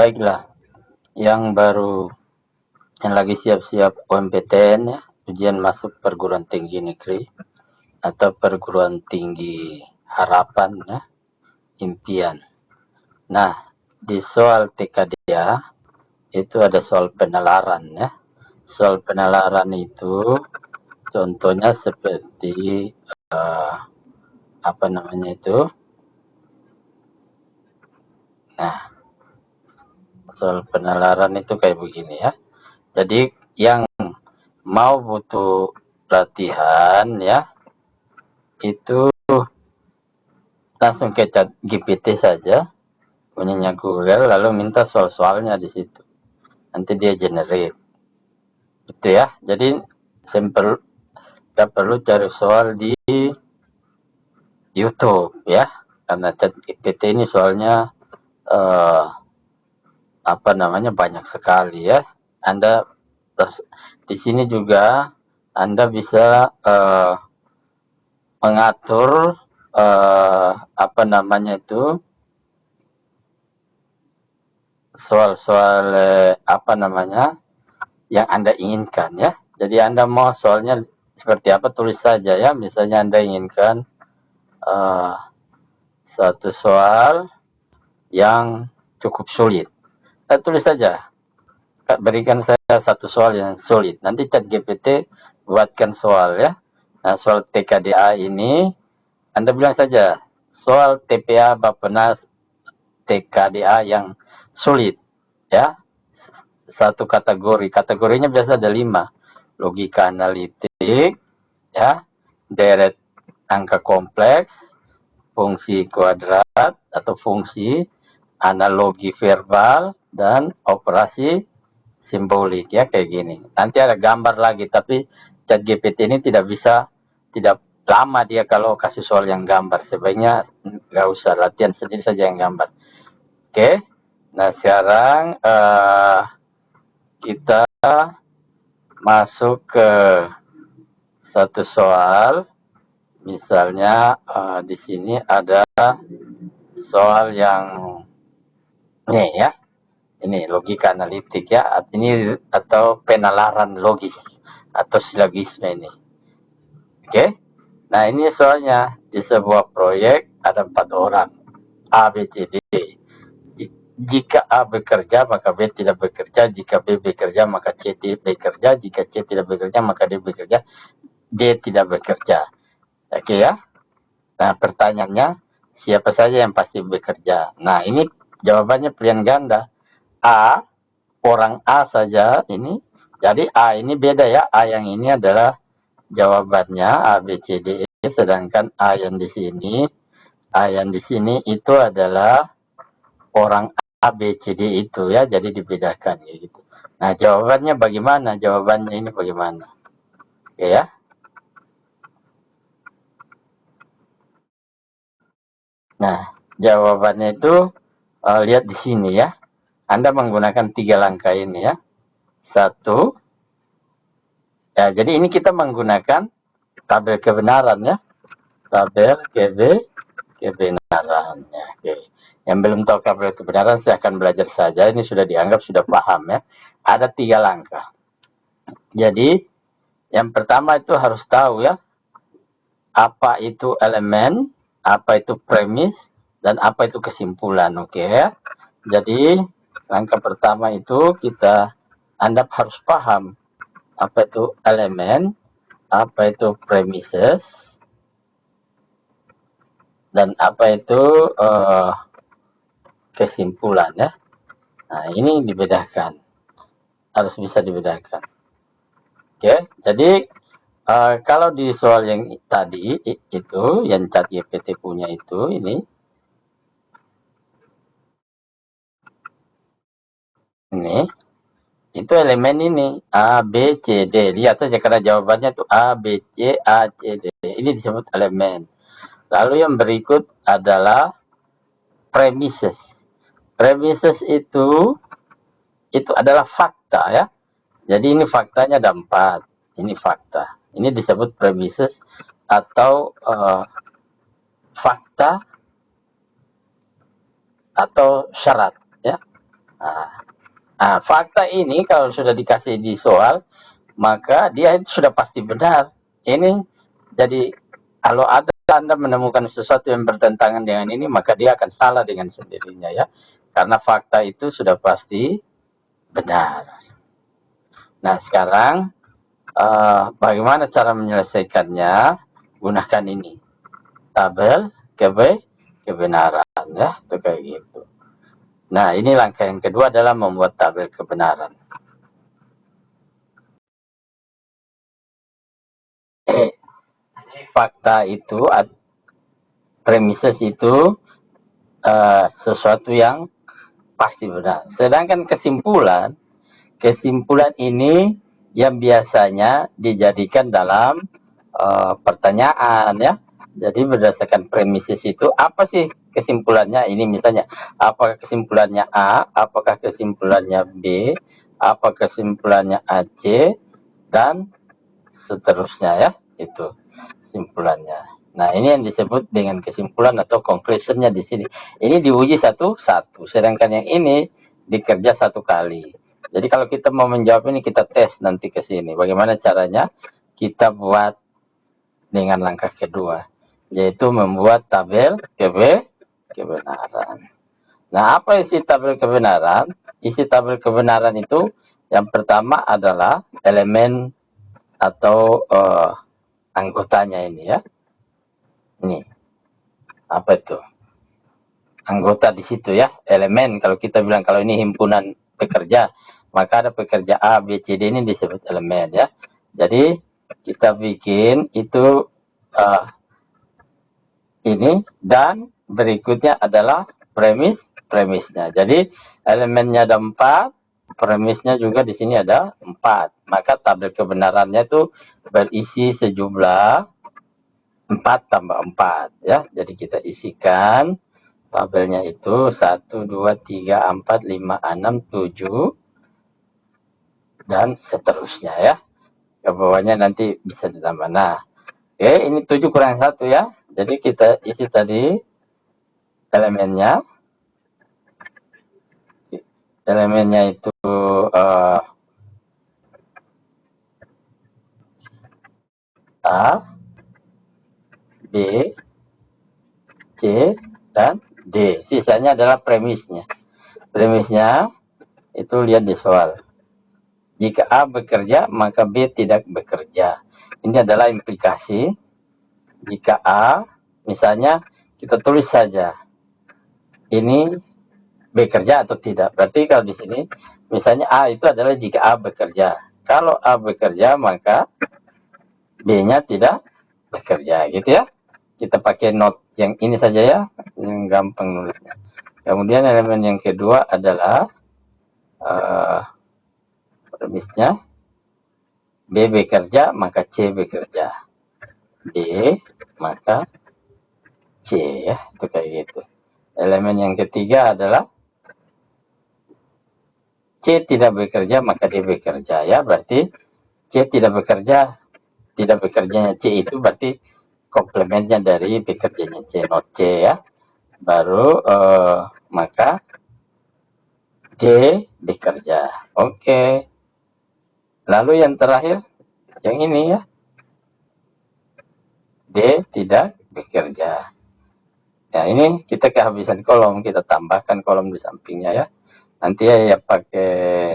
Baiklah, yang baru yang lagi siap-siap UMPTN ya, ujian masuk perguruan tinggi negeri atau perguruan tinggi harapan ya, impian. Nah, di soal TKDA itu ada soal penalaran ya. Soal penalaran itu contohnya seperti apa namanya itu. Nah, soal penalaran itu kayak begini ya. Jadi yang mau butuh latihan ya, itu langsung ke chat GPT saja, punyanya Google, lalu minta soal-soalnya di situ. Nanti dia generate. Itu ya. Jadi sampel tidak perlu cari soal di YouTube ya, karena chat GPT ini soalnya apa namanya banyak sekali ya. Anda di sini juga Anda bisa mengatur apa namanya itu soal-soal apa namanya yang Anda inginkan ya. Jadi Anda mau soalnya seperti apa, tulis saja ya. Misalnya Anda inginkan satu soal yang cukup sulit, tulis saja, berikan saya satu soal yang sulit. Nanti chat GPT buatkan soal ya. Nah, soal TKDA ini Anda bilang saja soal TPA Bappenas TKDA yang sulit ya, satu kategorinya biasa ada 5: logika analitik ya, deret angka kompleks, fungsi kuadrat atau fungsi, analogi verbal, dan operasi simbolik ya, kayak gini. Nanti ada gambar lagi, tapi ChatGPT ini tidak lama dia kalau kasih soal yang gambar. Sebaiknya nggak usah, latihan sendiri saja yang gambar. Oke, nah sekarang kita masuk ke satu soal. Misalnya di sini ada soal yang ini ya, ini logika analitik ya, ini atau penalaran logis atau silogisme ini. Oke, nah ini soalnya di sebuah proyek ada 4 orang, A, B, C, D. Jika A bekerja maka B tidak bekerja, jika B bekerja maka C tidak bekerja, jika C tidak bekerja maka D bekerja, D tidak bekerja. Oke ya. Nah, pertanyaannya siapa saja yang pasti bekerja? Nah, ini jawabannya pilihan ganda. A, orang A saja ini. Jadi A ini beda ya. A yang ini adalah jawabannya A, B, C, D, E. Sedangkan A yang di sini itu adalah orang A, B, C, D itu ya. Jadi dibedakan gitu. Nah, jawabannya bagaimana? Jawabannya ini bagaimana? Oke ya. Nah, jawabannya itu lihat di sini ya. Anda menggunakan 3 langkah ini ya. 1, ya, jadi ini kita menggunakan tabel kebenaran ya. Tabel kebenaran ya. Oke. Yang belum tahu tabel kebenaran saya akan belajar saja. Ini sudah dianggap sudah paham ya. Ada 3 langkah. Jadi yang pertama itu harus tahu ya, apa itu elemen, apa itu premis, dan apa itu kesimpulan. Oke ya. Jadi langkah pertama itu Anda harus paham apa itu elemen, apa itu premises, dan apa itu kesimpulan ya. Nah, ini dibedakan, harus bisa dibedakan. Oke, jadi kalau di soal yang tadi itu yang ChatGPT punya ini itu elemen ini A, B, C, D. Lihat saja karena jawabannya itu A, B, C, A, C, D. Ini disebut elemen. Lalu yang berikut adalah premises. Premises itu adalah fakta ya. Jadi ini faktanya ada 4. Ini fakta. Ini disebut premises atau fakta atau syarat ya. Nah, fakta ini kalau sudah dikasih di soal, maka dia itu sudah pasti benar. Ini jadi kalau ada Anda menemukan sesuatu yang bertentangan dengan ini, maka dia akan salah dengan sendirinya ya. Karena fakta itu sudah pasti benar. Nah, sekarang bagaimana cara menyelesaikannya? Gunakan ini. Tabel kebenaran ya, itu kayak gitu. Nah, ini langkah yang kedua adalah membuat tabel kebenaran. Fakta itu, premises itu sesuatu yang pasti benar. Sedangkan kesimpulan ini yang biasanya dijadikan dalam pertanyaan ya. Jadi berdasarkan premises itu apa sih kesimpulannya? Ini misalnya, apakah kesimpulannya A, apakah kesimpulannya B, apa kesimpulannya AC, dan seterusnya ya, itu kesimpulannya. Nah, ini yang disebut dengan kesimpulan atau conclusionnya di sini. Ini diuji satu-satu, sedangkan yang ini dikerja satu kali. Jadi kalau kita mau menjawab ini, kita tes nanti ke sini. Bagaimana caranya? Kita buat dengan langkah kedua, yaitu membuat tabel kebenaran. Nah, apa isi tabel kebenaran? Isi tabel kebenaran itu yang pertama adalah elemen atau anggotanya ini ya. Ini apa itu? Anggota di situ ya, elemen. Kalau kita bilang kalau ini himpunan pekerja, maka ada pekerja A, B, C, D, ini disebut elemen ya. Jadi kita bikin itu ini, dan berikutnya adalah premisnya. Jadi elemennya ada 4, premisnya juga di sini ada 4. Maka tabel kebenarannya itu berisi sejumlah 4 tambah 4 ya. Jadi kita isikan tabelnya itu 1, 2, 3, 4, 5, 6, 7 dan seterusnya ya. Ke bawahnya nanti bisa ditambah. Nah, oke, ini 7 kurang 1 ya. Jadi kita isi tadi elemennya. Elemennya itu A, B, C, dan D. Sisanya adalah premisnya. Premisnya itu lihat di soal. Jika A bekerja, maka B tidak bekerja. Ini adalah implikasi. Jika A, misalnya kita tulis saja ini bekerja atau tidak. Berarti kalau di sini, misalnya A itu adalah jika A bekerja. Kalau A bekerja, maka B-nya tidak bekerja, gitu ya. Kita pakai note yang ini saja ya, yang gampang nulisnya. Kemudian elemen yang kedua adalah premisnya B bekerja, maka C bekerja. B, maka C ya, itu kayak gitu. Elemen yang ketiga adalah C tidak bekerja, maka D bekerja ya. Berarti C tidak bekerja, tidak bekerjanya C itu berarti komplementnya dari bekerjanya C, not C ya. Baru maka D bekerja. Oke. Lalu yang terakhir, yang ini ya. D tidak bekerja. Ya, ini kita kehabisan kolom, kita tambahkan kolom di sampingnya ya. Nanti ya pakai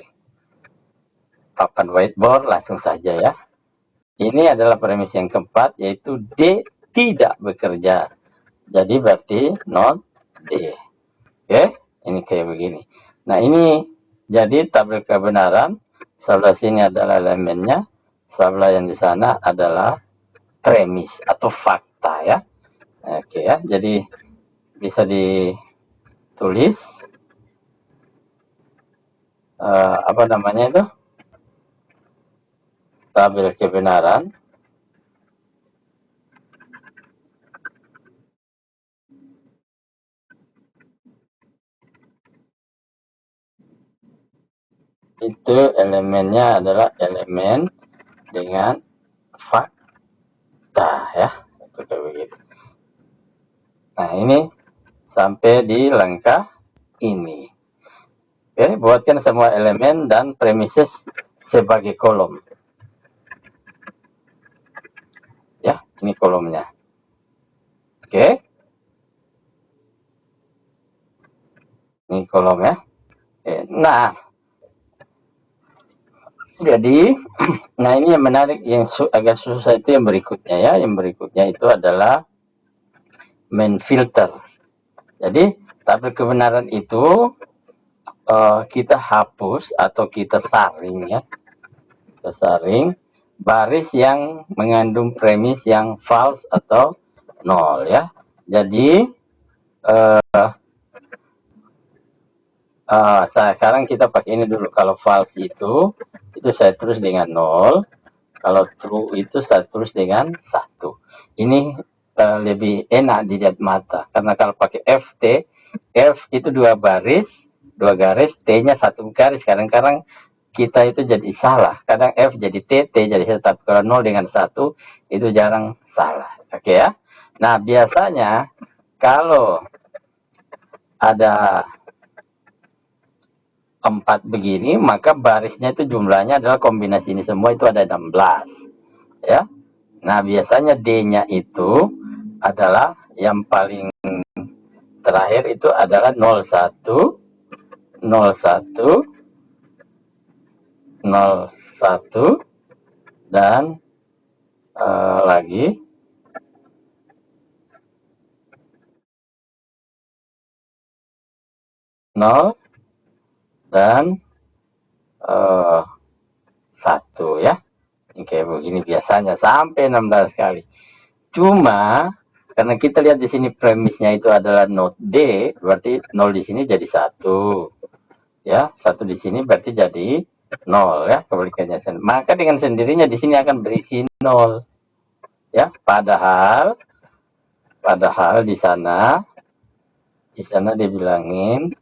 papan whiteboard langsung saja ya. Ini adalah premis yang keempat, yaitu D tidak bekerja. Jadi berarti not D. Oke, ini kayak begini. Nah, ini jadi tabel kebenaran. Sebelah sini adalah elemennya, sebelah yang di sana adalah premis atau fakta ya. Oke ya, jadi bisa ditulis apa namanya itu, tabel kebenaran itu elemennya adalah elemen dengan fakta ya, itu kayak begitu. Nah, ini sampai di langkah ini. Oke, buatkan semua elemen dan premises sebagai kolom. Ya, ini kolomnya. Oke. Ini kolom ya. Oke. Nah, jadi nah ini yang menarik, yang agak susah itu yang berikutnya ya. Yang berikutnya itu adalah main filter. Jadi tabel kebenaran itu kita hapus atau kita saring ya. Kita saring baris yang mengandung premis yang false atau nol ya. Jadi sekarang kita pakai ini dulu. Kalau false itu saya tulis dengan 0. Kalau true itu saya tulis dengan 1. Ini lebih enak dilihat mata. Karena kalau pakai FT, F itu 2 baris, 2 garis, T-nya 1 garis. Kadang-kadang kita itu jadi salah. Kadang F jadi T, T jadi 1. Tapi kalau 0 dengan 1, itu jarang salah. Oke ya. Nah, biasanya kalau ada 4 begini, maka barisnya itu jumlahnya adalah kombinasi ini semua itu ada 16 ya. Nah, biasanya D-nya itu adalah yang paling terakhir itu adalah 01 01 01 dan lagi 0 dan 1 ya. Ini kayak begini biasanya sampai 16 kali. Cuma karena kita lihat di sini premisnya itu adalah not D, berarti 0 di sini jadi 1. Ya, 1 di sini berarti jadi 0 ya, kebalikannya. Maka dengan sendirinya di sini akan berisi 0. Ya, padahal di sana dibilangin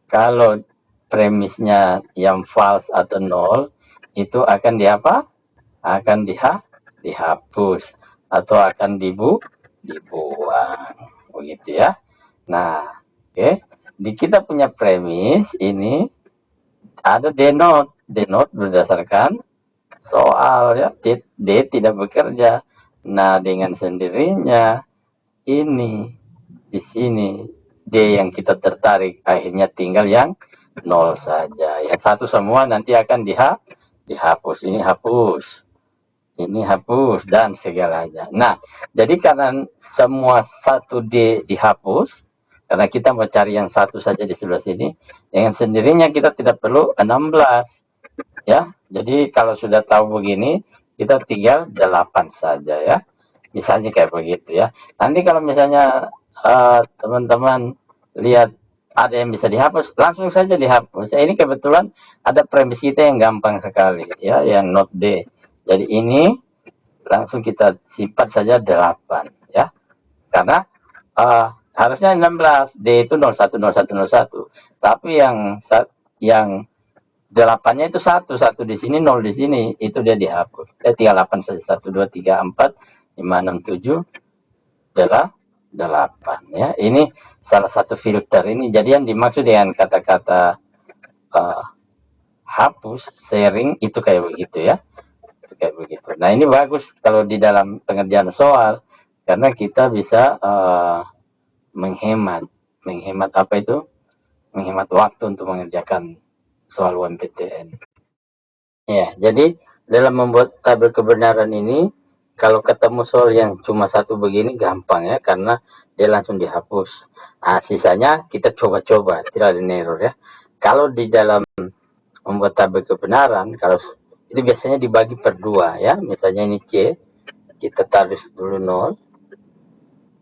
kalau premisnya yang false atau 0 itu akan diapa? Akan dihapus atau akan dibuang begitu ya. Nah, oke. Di kita punya premis ini ada denote berdasarkan soal ya. D tidak bekerja. Nah, dengan sendirinya ini di sini D yang kita tertarik akhirnya tinggal yang 0 saja. Yang 1 semua nanti akan dihapus. Ini hapus. Ini hapus dan segalanya. Nah, jadi karena semua 1D dihapus, karena kita mau cari yang 1 saja di sebelah sini, dengan sendirinya kita tidak perlu 16. Ya, jadi kalau sudah tahu begini, kita tinggal 8 saja ya. Misalnya kayak begitu ya. Nanti kalau misalnya teman-teman lihat ada yang bisa dihapus, langsung saja dihapus. Ini kebetulan ada premis kita yang gampang sekali ya, yang not D. Jadi ini langsung kita simpan saja 8 ya. Karena harusnya 16, D itu 01 01 01. Tapi yang 8-nya itu 1 di sini, 0 di sini, itu dia dihapus. 38 saja, 1 2 3 4 5 6 7 8 ya. Ini salah satu filter ini. Jadi yang dimaksud dengan kata-kata hapus, sharing itu kayak begitu ya. Itu kayak begitu. Nah, ini bagus kalau di dalam pengerjaan soal karena kita bisa menghemat apa itu? Menghemat waktu untuk mengerjakan soal UMPTN. Ya, jadi dalam membuat tabel kebenaran ini kalau ketemu soal yang cuma 1 begini gampang ya, karena dia langsung dihapus. Nah, sisanya kita coba-coba, tidak ada error ya. Kalau di dalam membuat tabel kebenaran, kalau itu biasanya dibagi per 2 ya. Misalnya ini C, kita tulis dulu 0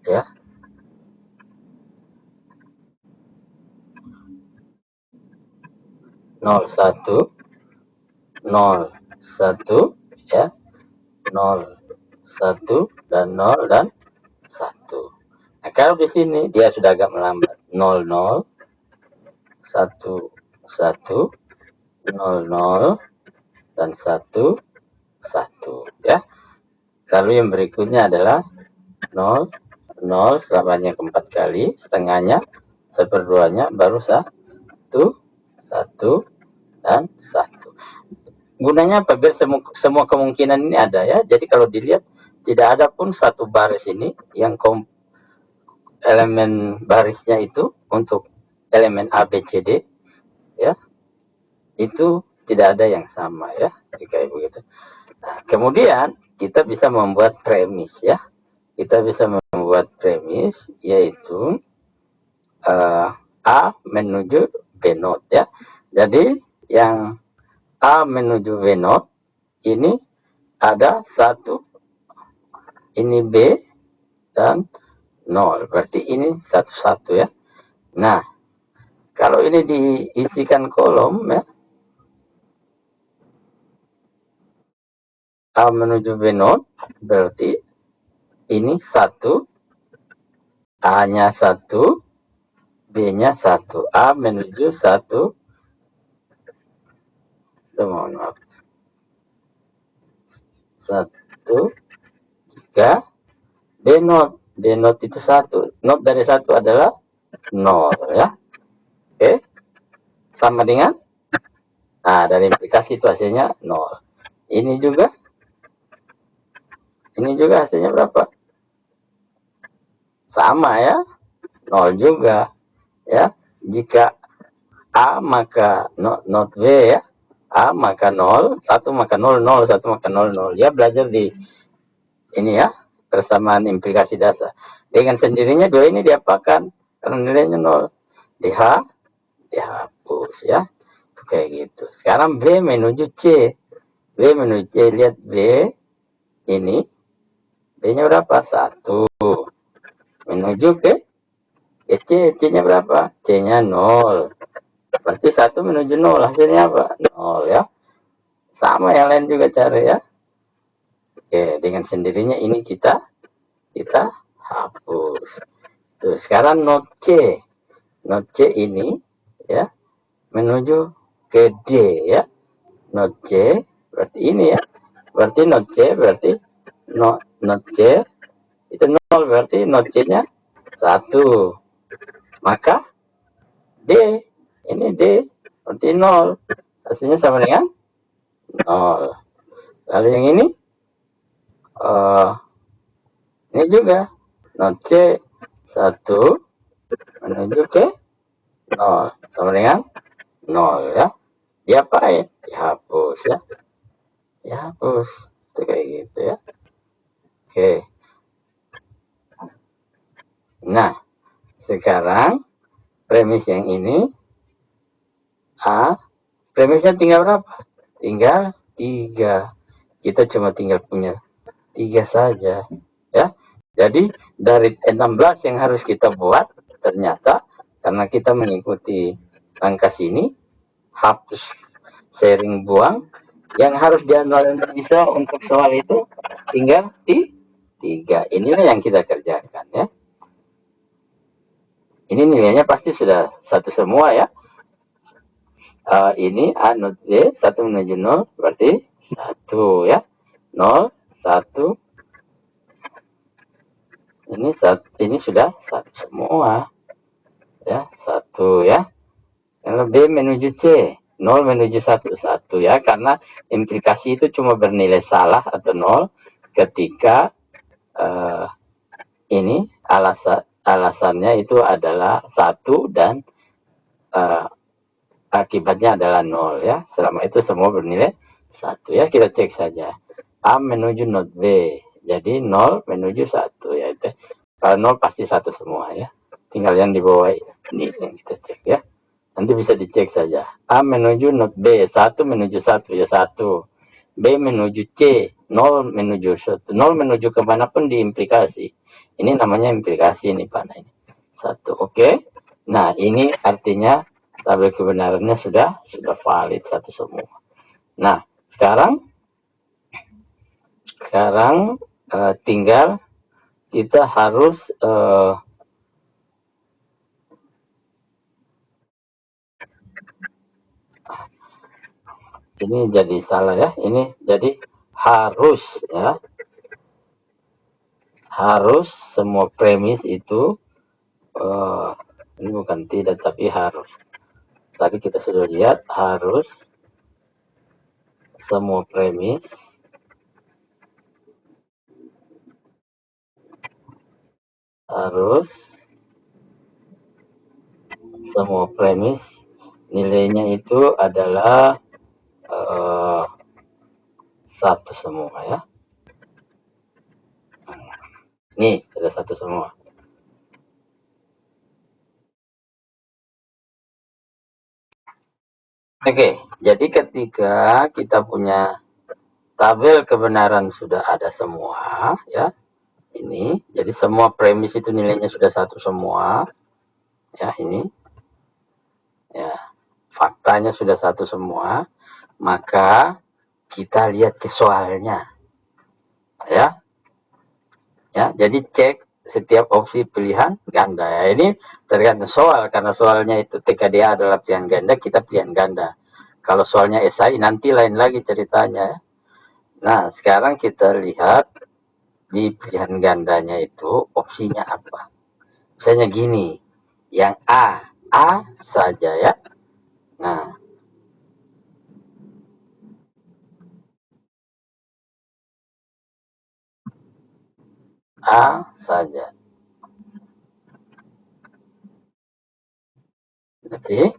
ya. Nol satu ya, 01 dan 0 dan 1. Nah, kalau di sini dia sudah agak melambat. 00 1 1 00 dan 1 1 ya. Lalu yang berikutnya adalah 0 0 selamanya keempat kali, setengahnya seperduanya baru 1 1, dan 1. Gunanya apa? Biar semua kemungkinan ini ada ya. Jadi kalau dilihat tidak ada pun satu baris ini yang elemen barisnya itu untuk elemen A, B, C, D ya, itu tidak ada yang sama ya, kayak begitu. Nah, kemudian kita bisa membuat premis ya. Kita bisa membuat premis yaitu A menuju B not ya. Jadi yang A menuju B not ini ada 1, ini B, dan 0. Berarti ini 1 ya. Nah, kalau ini diisikan kolom ya, A menuju B not, berarti ini 1, A-nya 1, B-nya 1. A menuju 1, mohon maaf, 1, 3, B not. B not itu 1. Not dari 1 adalah 0 ya. Oke. Sama dengan, nah dari implikasi itu hasilnya 0. Ini juga hasilnya berapa? Sama ya, 0 juga ya. Jika A maka not B ya. A maka 0, 1 maka 0, 0, 1 maka 0, 0. Ya belajar di ini ya, persamaan implikasi dasar. Dengan sendirinya dua ini diapakan? Karena nilainya 0. Dihapus ya. Itu kayak gitu. Sekarang B menuju C. B menuju C, lihat B ini. B-nya berapa? 1. Menuju ke C. C-nya berapa? C-nya 0. Berarti 1 menuju 0. Hasilnya apa? 0 ya. Sama yang lain juga cari ya. Oke, dengan sendirinya ini kita hapus. Tuh, sekarang not C. Not C ini ya menuju ke D ya. Not C berarti ini ya. Berarti not C berarti not C itu 0, berarti not C-nya 1. Maka D, ini D berarti 0. Hasilnya sama dengan 0. Lalu yang ini juga not C 1 menuju ke 0 sama dengan 0 ya. Diapain? Dihapus ya. Dihapus. Itu kayak gitu ya. Oke. Nah, sekarang premis yang ini A, premisnya tinggal berapa? Tinggal 3. Kita cuma tinggal punya 3 saja ya. Jadi dari 16 yang harus kita buat, ternyata karena kita mengikuti langkah sini, hapus, sharing, buang, yang harus dianalisa untuk soal itu tinggal 3. Inilah yang kita kerjakan ya. Ini nilainya pasti sudah 1 semua ya. Ini A not B 1 menuju 0 berarti 1 ya. 0, 1. Ini sudah 1 semua ya, 1 ya. Kalau B menuju C 0 menuju 1, 1 ya, karena implikasi itu cuma bernilai salah atau 0 ketika ini alasannya itu adalah 1 dan akibatnya adalah 0 ya. Selama itu semua bernilai 1 ya. Kita cek saja. A menuju not B. Jadi 0 menuju 1 ya. Itu. Kalau 0 pasti 1 semua ya. Tinggal yang di bawah ini yang kita cek ya. Nanti bisa dicek saja. A menuju not B. 1 menuju 1 ya 1. B menuju C. 0 menuju 1. 0 menuju kemanapun diimplikasi. Ini namanya implikasi ini Pak. Ini 1. Oke. Nah ini artinya tabel kebenarannya sudah valid 1 semua. Nah, sekarang tinggal kita harus ini jadi salah ya. Ini jadi harus ya. Harus semua premis itu ini bukan tidak tapi harus. tadi kita sudah lihat harus semua premis nilainya itu adalah satu semua ya. Nih sudah satu semua. Oke, jadi ketika kita punya tabel kebenaran sudah ada semua ya, ini jadi semua premis itu nilainya sudah satu semua ya, ini ya, faktanya sudah satu semua, maka kita lihat ke soalnya ya. Jadi cek setiap opsi pilihan ganda ya. Ini tergantung soal, karena soalnya itu TKDA adalah pilihan ganda, kita pilihan ganda. Kalau soalnya SI nanti lain lagi ceritanya. Nah, sekarang kita lihat di pilihan gandanya itu opsinya apa. Misalnya gini, yang A saja ya. Nah, A saja. Berarti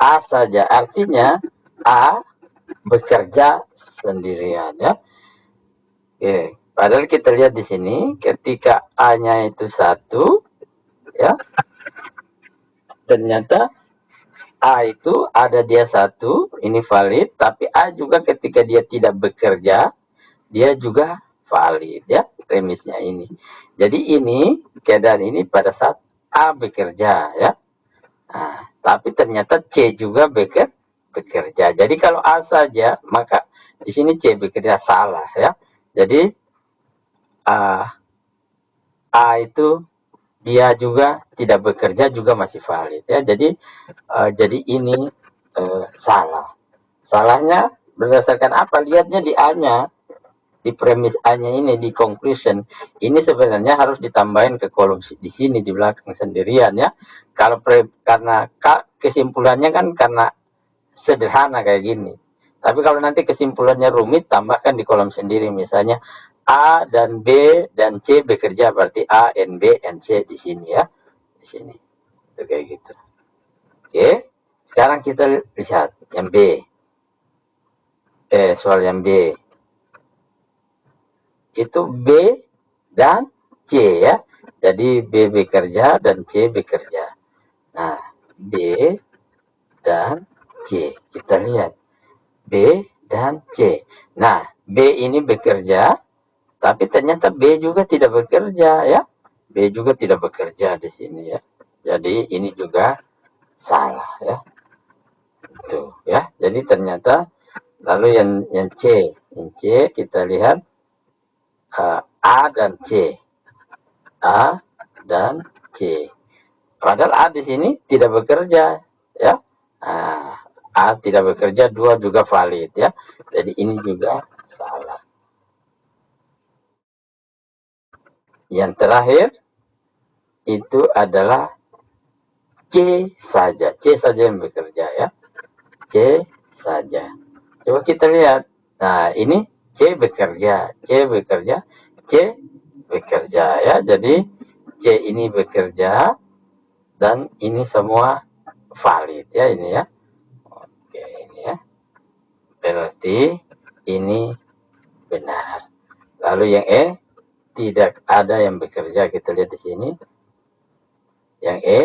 A saja, artinya A bekerja sendirian ya. Oke, padahal kita lihat di sini ketika A-nya itu 1 ya. Ternyata A itu ada dia 1, ini valid, tapi A juga ketika dia tidak bekerja, dia juga valid ya, premisnya ini. Jadi ini keadaan ini pada saat A bekerja ya. Nah, tapi ternyata C juga bekerja. Jadi kalau A saja, maka di sini C bekerja, salah ya. Jadi A itu dia juga tidak bekerja juga masih valid ya. Jadi ini salah. Salahnya berdasarkan apa? Lihatnya di A-nya. Di premis A-nya ini, di conclusion ini sebenarnya harus ditambahin ke kolom di sini di belakang sendirian ya. Karena kesimpulannya kan karena sederhana kayak gini, tapi kalau nanti kesimpulannya rumit, tambahkan di kolom sendiri. Misalnya A dan B dan C bekerja, berarti A and B and C di sini ya, di sini itu kayak gitu. Oke, sekarang kita lihat yang B. Soal yang B itu B dan C ya. Jadi B bekerja dan C bekerja. Nah, B dan C. Kita lihat. B dan C. Nah, B ini bekerja, tapi ternyata B juga tidak bekerja ya. B juga tidak bekerja di sini ya. Jadi ini juga salah ya. Itu ya. Jadi ternyata lalu yang C kita lihat A dan C. A dan C. Padahal A di sini tidak bekerja ya. A tidak bekerja, 2 juga valid ya. Jadi ini juga salah. Yang terakhir itu adalah C saja. C saja yang bekerja ya. C saja. Coba kita lihat. Nah, ini C bekerja, C bekerja, C bekerja ya. Jadi C ini bekerja dan ini semua valid ya, ini ya. Oke, ini ya. Berarti ini benar. Lalu yang E tidak ada yang bekerja, kita lihat di sini. Yang E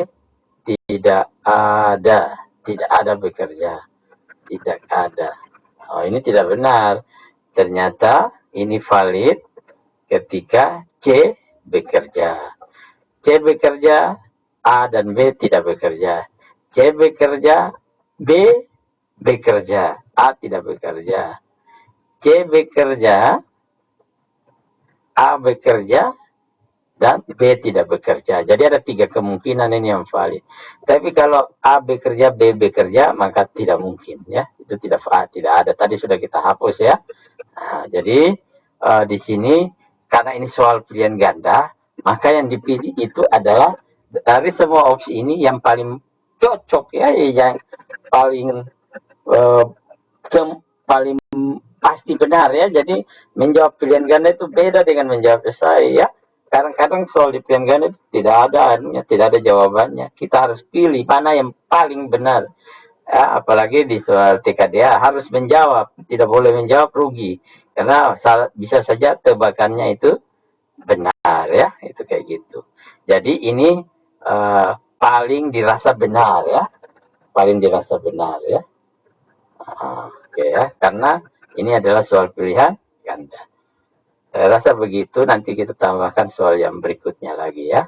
tidak ada bekerja, tidak ada. Oh, ini tidak benar. Ternyata ini valid ketika C bekerja. C bekerja, A dan B tidak bekerja. C bekerja, B bekerja, A tidak bekerja. C bekerja, A bekerja, dan B tidak bekerja. Jadi ada 3 kemungkinan ini yang valid. Tapi kalau A bekerja, B bekerja, maka tidak mungkin ya. Itu tidak ada. Tadi sudah kita hapus ya. Nah, jadi di sini karena ini soal pilihan ganda, maka yang dipilih itu adalah dari semua opsi ini yang paling cocok ya, yang paling eh, paling pasti benar ya. Jadi menjawab pilihan ganda itu beda dengan menjawab esai ya. Kadang-kadang soal di pilihan ganda itu tidak ada anunya, tidak ada jawabannya. Kita harus pilih mana yang paling benar. Ya, apalagi di soal TKDA harus menjawab, tidak boleh menjawab rugi. Karena bisa saja tebakannya itu benar ya, itu kayak gitu. Jadi ini paling dirasa benar ya, paling dirasa benar ya. Oke ya, karena ini adalah soal pilihan ganda. Saya rasa begitu, nanti kita tambahkan soal yang berikutnya lagi ya.